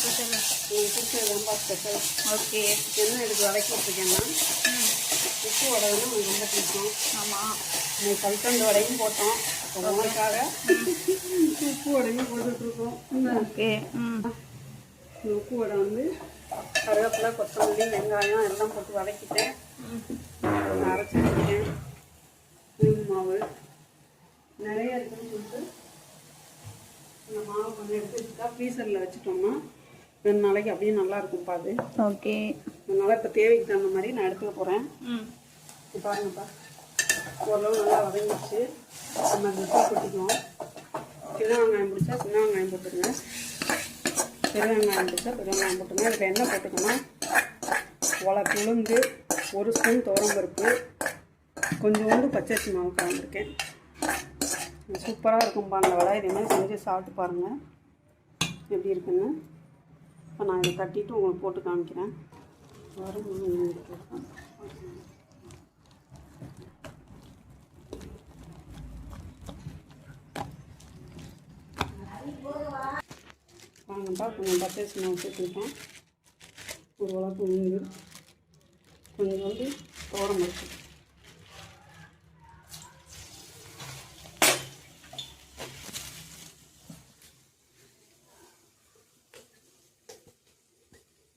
Special? உங்களுக்கு பிடிச்சது ரொம்ப ஸ்பெஷல். ஓகே. என்ன இதுக்கு வதக்கி வச்சுருக்கேன்னா உப்பு வடை வந்து உங்களுக்கு ரொம்ப பிடிக்கும். ஆமாம். இன்னைக்கு கல்கண்டு வடையும் போட்டோம். உங்களுக்காக உப்பு வடையும் போட்டுட்ருக்கோம். ஓகே. இந்த உப்பு வடை வந்து கருவேப்பிலை, கொத்தமல்லி, வெங்காயம் எல்லாம் போட்டு வதக்கிட்டேன். அரைச்சி வச்சுட்டேன். உளுந்து மாவு நிறைய இருக்குன்னு சொல்லிட்டு இந்த மாவு கொஞ்சம் எடுத்து வச்சுட்டா ஃப்ரீசரில் வச்சுட்டோம்னா 2 நாளைக்கு அப்படியே நல்லாயிருக்கும் பாது. ஓகே. அதனால் இப்போ தேவைக்கு தகுந்த மாதிரி நான் எடுத்துக்க போகிறேன். பாருங்கப்பா, ஓரளவு நல்லா வதங்கிடுச்சு. நம்ம அந்த உப்பு கொட்டிக்குவோம். சின்ன வெங்காயம் பிடிச்சா சின்ன வெங்காயம் போட்டுருங்க, பெரிய வெங்காயம் பிடிச்சா பெரிய வெங்காயம் போட்டுருங்க. இதில் என்ன போட்டுக்கோன்னா உளுந்து, 1 ஸ்பூன் துவரம்பருப்பு, கொஞ்சோண்டு பச்சரிசி மாவு கலந்துருக்கேன். சூப்பராக இருக்கும்பா அந்த வடை. இதே மாதிரி செஞ்சு சாப்பிட்டு பாருங்கள் எப்படி இருக்குன்னு. இப்போ நான் இதை தட்டிட்டு உங்களுக்கு போட்டு காமிக்கிறேன். வாங்கப்பா, கொஞ்சம் பச்சரிசி மாவு சேர்த்துக்கிட்டோம், ஒரு உலக்கு உளுந்து, கொஞ்சோண்டு துவரம்பருப்பு.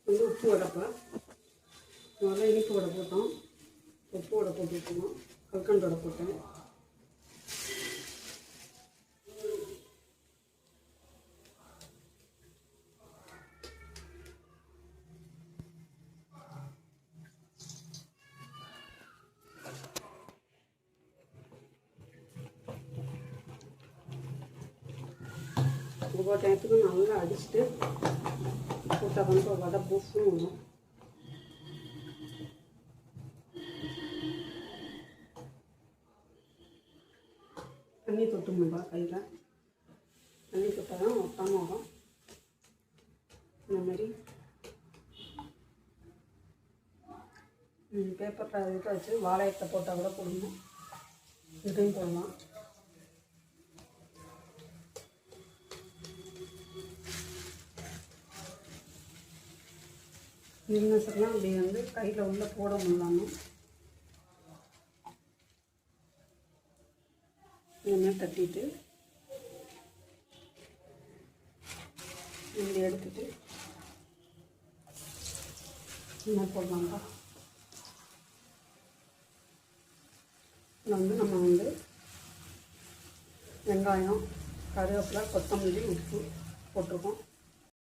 வந்து உப்பு வடைப்பா, நல்லா இனிப்பு வடை போட்டோம், உப்பு வடை போட்டு விட்டுருவோம், கல்கண்டு வடை போட்டேன். ஒவ்வொரு டயத்துக்கும் நல்லா அடிச்சுட்டு போட்டால் வந்து ஒரு வடை பூசுன்னு வரும். தண்ணி தொட்டுமும்பா, கையில் தண்ணி தொட்டால் தான் ஒட்டாமல் வரும். இந்த மாதிரி பேப்பர் இதை வச்சு வாழையத்தை போட்டால் கூட போடணும், இதையும் போடலாம். நின்னசெல்லாம் அப்படி வந்து கையில் உள்ள போட முடியலாமல் இதுமாதிரி தட்டிட்டு இப்படி எடுத்துட்டு என்ன போடலாம்ப்பா. இதில் வந்து நம்ம வந்து வெங்காயம், கருவேப்பிலை, கொத்தமல்லி, உப்பு போட்டிருக்கோம்.